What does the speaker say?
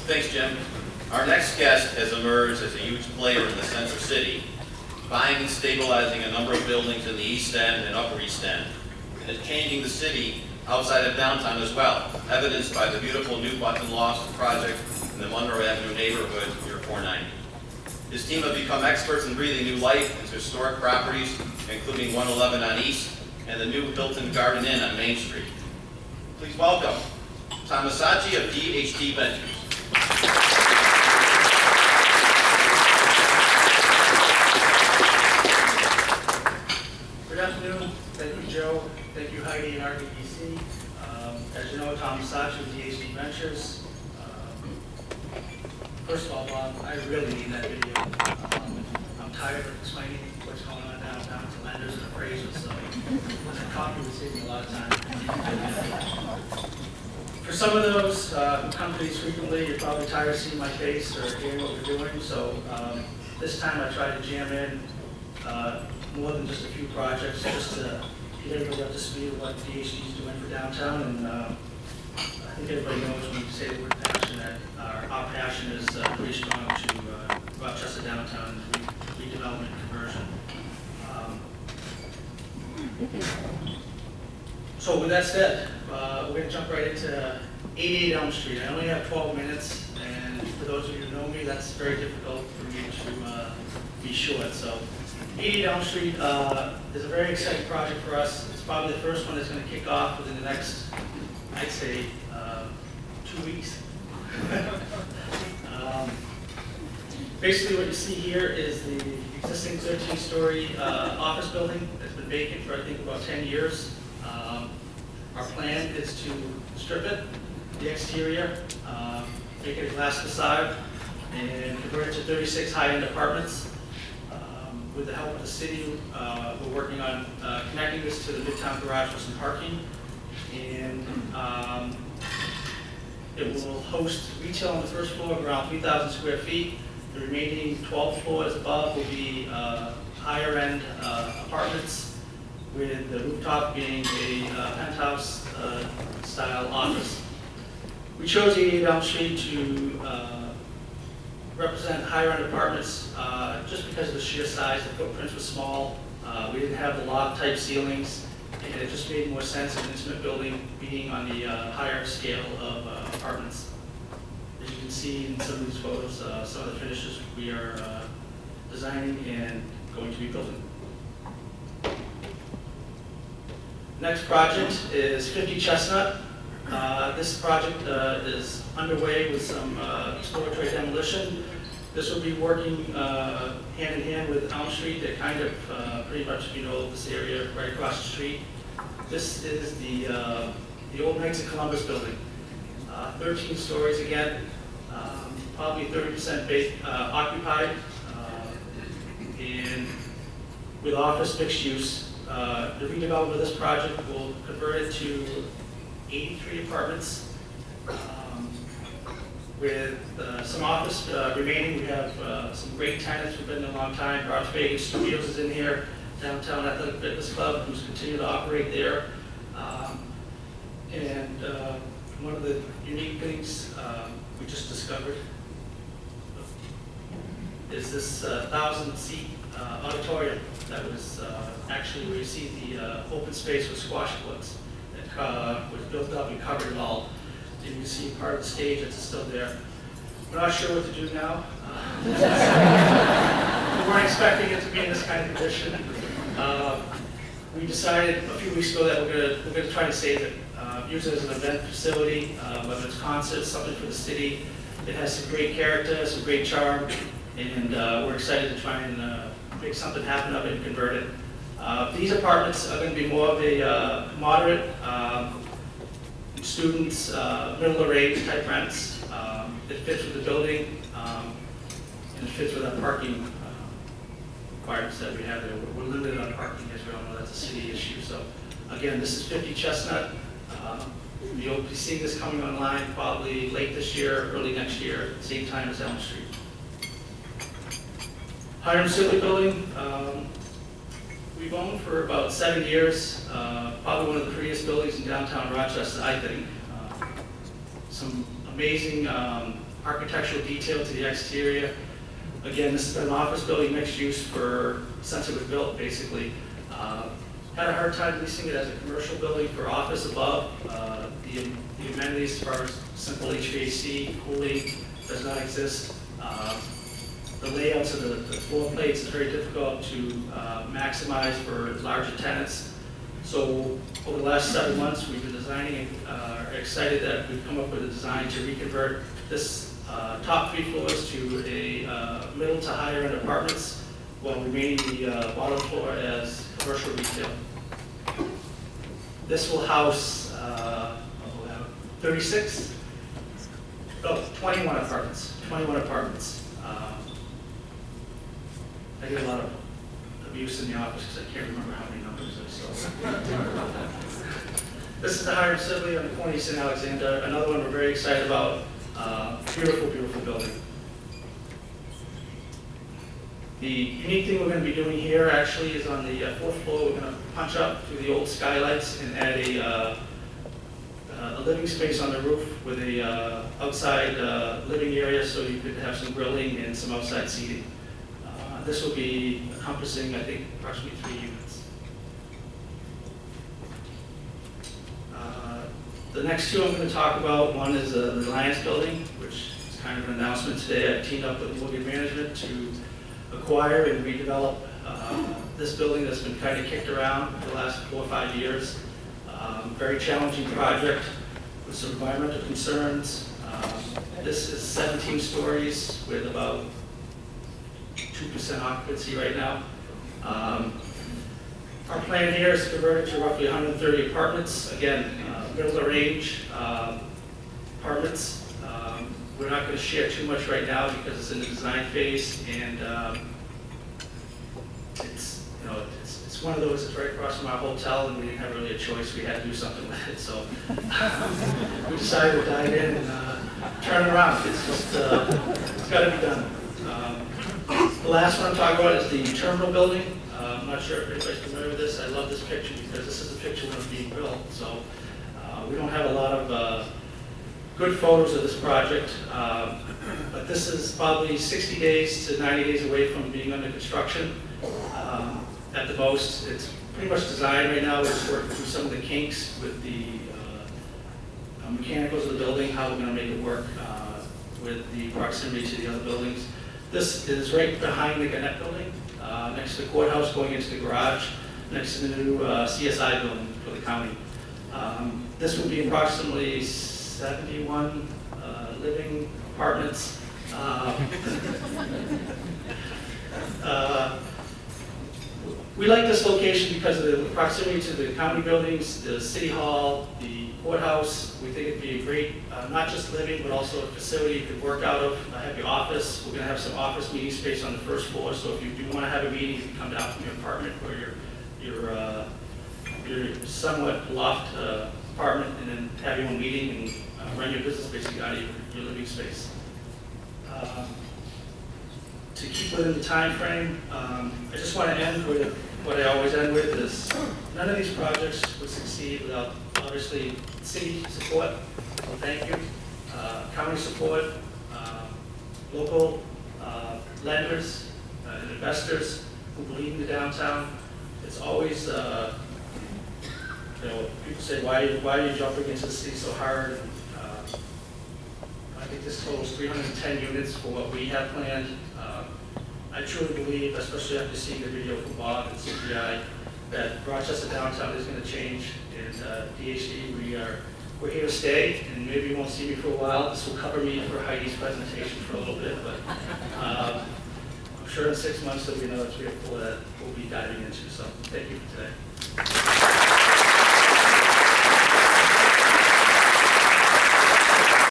Thanks, Jim. Our next guest has emerged as a huge player in the center city, buying and stabilizing a number of buildings in the East End and Upper East End, and is changing the city outside of downtown as well, evidenced by the beautiful new Button Lofts project in the Monroe Avenue neighborhood near 490. His team have become experts in breathing new life into historic properties, including 111 on East and the new Hilton Garden Inn on Main Street. Please welcome Tom Masaschi of DHD Ventures. Good afternoon. Thank you, Joe. Thank you, Heidi and RBDC. As you know, Tom Masaschi of DHD Ventures. First of all, Bob, I really need that video. I'm tired of explaining what's going on downtown to lenders and appraisers, so a copy would save me a lot of time. For some of those who come to these frequently, you're probably tired of seeing my face or hearing what we're doing, so this time I tried to jam in more than just a few projects, just to get everybody up to speed with what DHD is doing for downtown. And I think everybody knows when you say the word passion that our passion is pretty strong to Rochester downtown and redevelopment and conversion. So with that said, we're going to jump right into 88 Elm Street. I only have 12 minutes, and for those of you who know me, that's very difficult for me to be short. So 88 Elm Street is a very exciting project for us. It's probably the first one that's going to kick off within the next, I'd say, 2 weeks. Basically what you see here is the existing 13-story office building that's been vacant for, I think, about 10 years. Our plan is to strip it, the exterior, make it a glass facade, and convert it to 36 high-end apartments. With the help of the city, we're working on connecting this to the Midtown Garage with some parking. And it will host retail on the first floor of around 3,000 square feet. The remaining 12 floors above will be higher end apartments, with the rooftop being a penthouse style office. We chose 88 Elm Street to represent higher end apartments just because of the sheer size. The footprints were small. We didn't have the loft type ceilings, and it just made more sense in an intimate building being on the higher scale of apartments. As you can see in some of these photos, some of the finishes we are designing and going to be building. Next project is 50 Chestnut. This project is underway with some exploratory demolition. This will be working hand in hand with Elm Street. They're kind of pretty much, if you know, this area right across the street. This is the old Knights of Columbus building. 13 stories again, probably 30% occupied, and with office mixed use. The redevelopment of this project will convert it to 83 apartments with some office remaining. We have some great tenants who've been there a long time. Ralph Fagan Studios is in here, Downtown Athletic Fitness Club, who's continued to operate there. And one of the unique things we just discovered is this 1,000-seat auditorium that was actually, we received the open space with squash courts that was built up and covered it all. And you can see part of the stage that's still there. We're not sure what to do now. We weren't expecting it to be in this kind of condition. We decided a few weeks ago that we're going to try to save it, use it as an event facility, whether it's concerts, something for the city. It has some great character, some great charm, and we're excited to try and make something happen of it and convert it. These apartments are going to be more of a moderate students, middle of range type rents. It fits with the building, and it fits with our parking requirements that we have there. We're limited on parking, as we all know, that's a city issue. So again, this is 50 Chestnut. You'll be seeing this coming online probably late this year, early next year, same time as Elm Street. Hiram Sibley Building, we've owned for about 7 years, probably one of the prettiest buildings in downtown Rochester, I think. Some amazing architectural detail to the exterior. Again, this is an office building mixed use since it was built, basically. Had a hard time leasing it as a commercial building for office above. The amenities as far as simple HVAC, cooling does not exist. The layouts of the floor plates is very difficult to maximize for larger tenants. So over the last 7 months, we've been designing and are excited that we've come up with a design to reconvert this top 3 floors to a middle to higher end apartments while remaining the bottom floor as commercial retail. This will house 21 apartments. 21 apartments. I get a lot of abuse in the office because I can't remember how many numbers I saw. This is the Hiram Sibley on the corner of St. Alexander. Another one we're very excited about. Beautiful, beautiful building. The unique thing we're going to be doing here actually is on the 4th floor. We're going to punch up through the old skylights and add a living space on the roof with a outside living area, so you could have some grilling and some outside seating. This will be encompassing, I think, approximately 3 units. The next 2 I'm going to talk about, one is the Reliance building, which is kind of an announcement today. I've teamed up with Morgan Management to acquire and redevelop this building that's been kind of kicked around for the last 4 or 5 years. Very challenging project with some environmental concerns. This is 17 stories with about 2% occupancy right now. Our plan here is to convert it to roughly 130 apartments. Again, middle of range apartments. We're not going to share too much right now because it's in the design phase, and it's one of those that's right across from our hotel, and we didn't have really a choice. We had to do something with it, so we decided to dive in and turn it around. It's just it's got to be done. The last one I'm talking about is the terminal building. I'm not sure if anybody's familiar with this. I love this picture because this is the picture when it's being built. So we don't have a lot of good photos of this project, but this is probably 60 days to 90 days away from being under construction. At the most, it's pretty much designed right now. We're just working through some of the kinks with the mechanicals of the building, how we're going to make it work with the proximity to the other buildings. This is right behind the Gannett building, next to the courthouse, going into the garage, next to the new CSI building for the county. This will be approximately 71 living apartments. We like this location because of the proximity to the county buildings, the city hall, the courthouse. We think it'd be a great, not just living, but also a facility you could work out of. Have your office. We're going to have some office meeting space on the 1st floor, so if you do want to have a meeting, you can come down from your apartment or your somewhat loft apartment, and then have your own meeting and run your business basically out of your living space. To keep within the time frame, I just want to end with what I always end with is none of these projects would succeed without obviously city support, so thank you, county support, local lenders and investors who believe in the downtown. It's always, people say, why are you jumping into the city so hard? I think this totals 310 units for what we have planned. I truly believe, especially after seeing the video from Bob and CPI, that Rochester downtown is going to change. And DHD, we're here to stay, and maybe you won't see me for a while. This will cover me for Heidi's presentation for a little bit, but I'm sure in 6 months there'll be another 3 or 4 that we'll be diving into. So thank you for today.